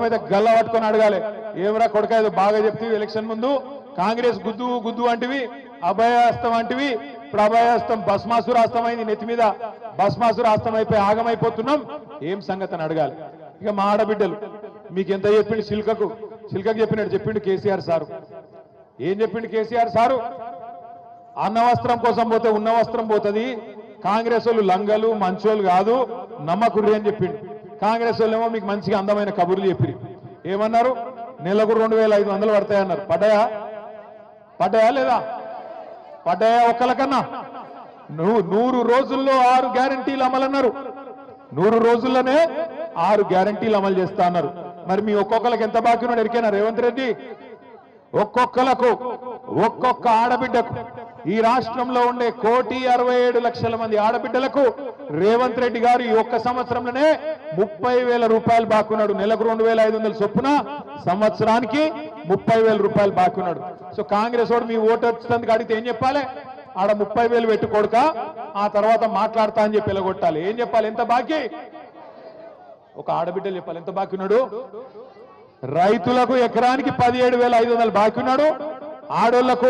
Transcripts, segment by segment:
మీద గల్ల పట్టుకొని అడగాలి, ఏమరా కొడుక ఏదో బాగా చెప్తీవి ఎలక్షన్ ముందు కాంగ్రెస్ గుద్దు గుద్దు అంటివి, అభయాస్తం అంటివి, ఇప్పుడు అభయాస్తం భస్మాసురాస్తం అయింది, నెత్తి మీద భస్మాసురాస్తం అయిపోయి ఆగమైపోతున్నాం, ఏం సంగతి అని అడగాలి. ఇక మా ఆడబిడ్డలు మీకు ఎంత చెప్పిండు, చిల్కకు చెప్పినట్టు చెప్పిండు కేసీఆర్ సారు. ఏం చెప్పిండు కేసీఆర్ సారు? అన్న వస్త్రం కోసం పోతే ఉన్న వస్త్రం పోతుంది, కాంగ్రెస్ వాళ్ళు లంగలు మంచోళ్ళు కాదు నమ్మకుర్రి అని చెప్పిండు. కాంగ్రెస్ వాళ్ళు ఏమో మీకు మంచిగా అందమైన కబుర్లు చెప్పి ఏమన్నారు, నెలకు 2500 పడతాయన్నారు. పడ్డాయా లేదా? పడ్డాయా? ఒక్కలకన్నా 100 రోజుల్లో 6 గ్యారంటీలు అమలన్నారు. 100 రోజుల్లోనే 6 గ్యారంటీలు అమలు చేస్తా అన్నారు. మరి మీ ఒక్కొక్కరికి ఎంత బాకీ ఉన్నాడు ఎరికేనా రేవంత్ రెడ్డి? ఒక్కొక్క ఆడబిడ్డకు, ఈ రాష్ట్రంలో ఉండే 1,67,00,000 మంది ఆడబిడ్డలకు రేవంత్ రెడ్డి గారు ఈ ఒక్క సంవత్సరంలోనే 30,000 రూపాయలు బాకున్నాడు. నెలకు 2,500 చొప్పున, సంవత్సరానికి 30,000 రూపాయలు బాకున్నాడు. సో కాంగ్రెస్ వాడు మీ ఓటు వచ్చినందుకు అడిగితే ఏం చెప్పాలి? ఆడ 30,000 పెట్టుకోడుక, ఆ తర్వాత మాట్లాడతా అని చెప్పి ఎలగొట్టాలి. ఏం చెప్పాలి? ఎంత బాకీ? ఒక ఆడబిడ్డలు చెప్పాలి ఎంత బాకీ ఉన్నాడు. రైతులకు ఎకరానికి 17,500 బాకీ ఉన్నాడు. ఆడోళ్లకు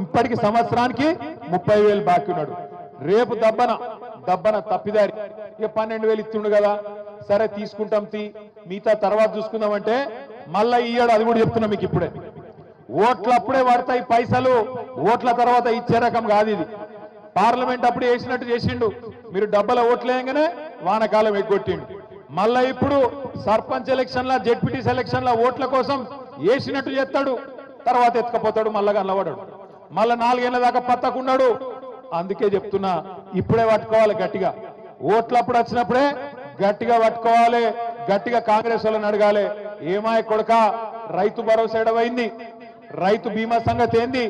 ఇప్పటికి సంవత్సరానికి 30,000 బాకీ ఉన్నాడు. రేపు దబ్బన తప్పిదారి ఇక 12,000 ఇస్తుండు కదా, సరే తీసుకుంటాం మిగతా తర్వాత చూసుకుందామంటే మళ్ళా ఇయ్యాడు. అది కూడా చెప్తున్నా మీకు ఇప్పుడే. ఓట్లు అప్పుడే పడతాయి పైసలు, ఓట్ల తర్వాత ఇచ్చే రకం కాదు ఇది. పార్లమెంట్ అప్పుడు వేసినట్టు చేసిండు, మీరు డబ్బల ఓట్లేయంగానే వానకాలం ఎగ్గొట్టిండు. మళ్ళా ఇప్పుడు సర్పంచ్ ఎలక్షన్ల, జెడ్పీటీ ఎలక్షన్ల ఓట్ల కోసం వేసినట్టు చేస్తాడు, తర్వాత ఎత్తుకపోతాడు, మళ్ళా కనబడాడు, మళ్ళా 4 ఏళ్ల దాకా పత్తకున్నాడు. అందుకే చెప్తున్నా, ఇప్పుడే పట్టుకోవాలి గట్టిగా. ఓట్లప్పుడు వచ్చినప్పుడే గట్టిగా పట్టుకోవాలి, గట్టిగా కాంగ్రెస్ వాళ్ళని అడగాలి, ఏమాయ కొడక రైతు భరోసా ఎడవైంది, రైతు బీమా సంగతి ఏంది,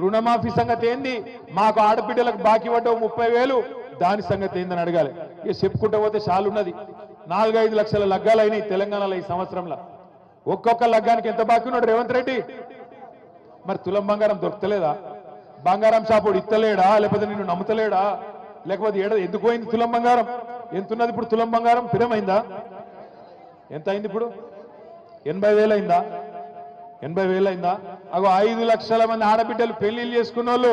రుణమాఫీ సంగతి ఏంది, మాకు ఆడబిడ్డలకు బాకీ పడ్డవు 30,000 దాని సంగతి ఏందని అడగాలి. ఇక చెప్పుకుంటూ పోతే చాలున్నది. 4-5 లక్షల లగ్గాలైనాయి తెలంగాణలో ఈ సంవత్సరంలో. ఒక్కొక్క లగ్గానికి ఎంత బాకీ ఉన్నాడు రేవంత్ రెడ్డి? మరి తులం బంగారం దొరకలేదా? బంగారం షాపుడు ఇత్తలేడా? లేకపోతే నిన్ను నమ్ముతలేడా? లేకపోతే ఎందుకు పోయింది తులం బంగారం? ఎంతున్నది ఇప్పుడు తులం బంగారం? పిరమైందా? ఎంత అయింది ఇప్పుడు? 80,000 అయిందా? 80,000 అయిందా? అగో 5 లక్షల మంది ఆడబిడ్డలు పెళ్లిళ్ళు చేసుకున్న వాళ్ళు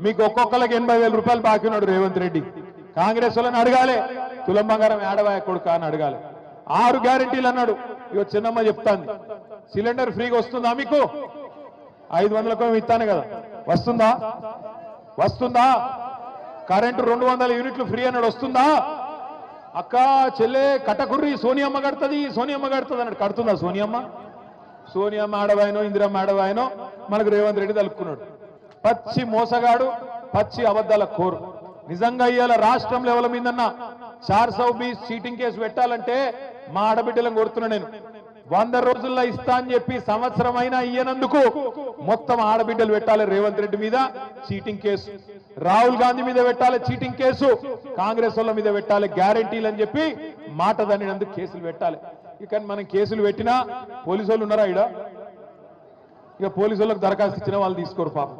మీకు ఒక్కొక్కరికి 80,000 రూపాయలు బాకీ ఉన్నాడు రేవంత్ రెడ్డి. కాంగ్రెస్ వాళ్ళని అడగాలి, తులం బంగారం ఏడవాయ కొడుక అని అడగాలి. 6 గ్యారంటీలు అన్నాడు. ఇగో చిన్నమ్మ చెప్తాంది, సిలిండర్ ఫ్రీగా వస్తుందా మీకు? 500కు ఇస్తాను కదా, వస్తుందా? కరెంటు 200 యూనిట్లు ఫ్రీ అన్నాడు, వస్తుందా? అక్క చెల్లె కటకుర్రి సోనియమ్మ కడుతుంది అన్నాడు. కడుతుందా సోనియమ్మ ఆడవాయనో ఇందిరమ్మ ఆడవాయనో మనకు రేవంత్ రెడ్డి తలుపుకున్నాడు. పచ్చి మోసగాడు, పచ్చి అబద్ధాల కోరు. నిజంగా ఇవాళ రాష్ట్రం లెవెల్ మీదన్నా 420 చీటింగ్ కేసు పెట్టాలంటే మా ఆడబిడ్డలను కోరుతున్నా నేను. 100 రోజుల్లో ఇస్తా అని చెప్పి సంవత్సరం అయినా ఇయ్యనందుకు మొత్తం ఆడబిడ్డలు పెట్టాలి రేవంత్ రెడ్డి మీద చీటింగ్ కేసు, రాహుల్ గాంధీ మీద పెట్టాలి చీటింగ్ కేసు, కాంగ్రెస్ వాళ్ళ మీద పెట్టాలి గ్యారంటీలు అని చెప్పి మాట దానినందుకు కేసులు పెట్టాలి. ఇక మనం కేసులు పెట్టినా పోలీసు వాళ్ళు ఉన్నారా? ఇక పోలీసు వాళ్ళకి దరఖాస్తు ఇచ్చిన వాళ్ళు తీసుకోరు పాపం.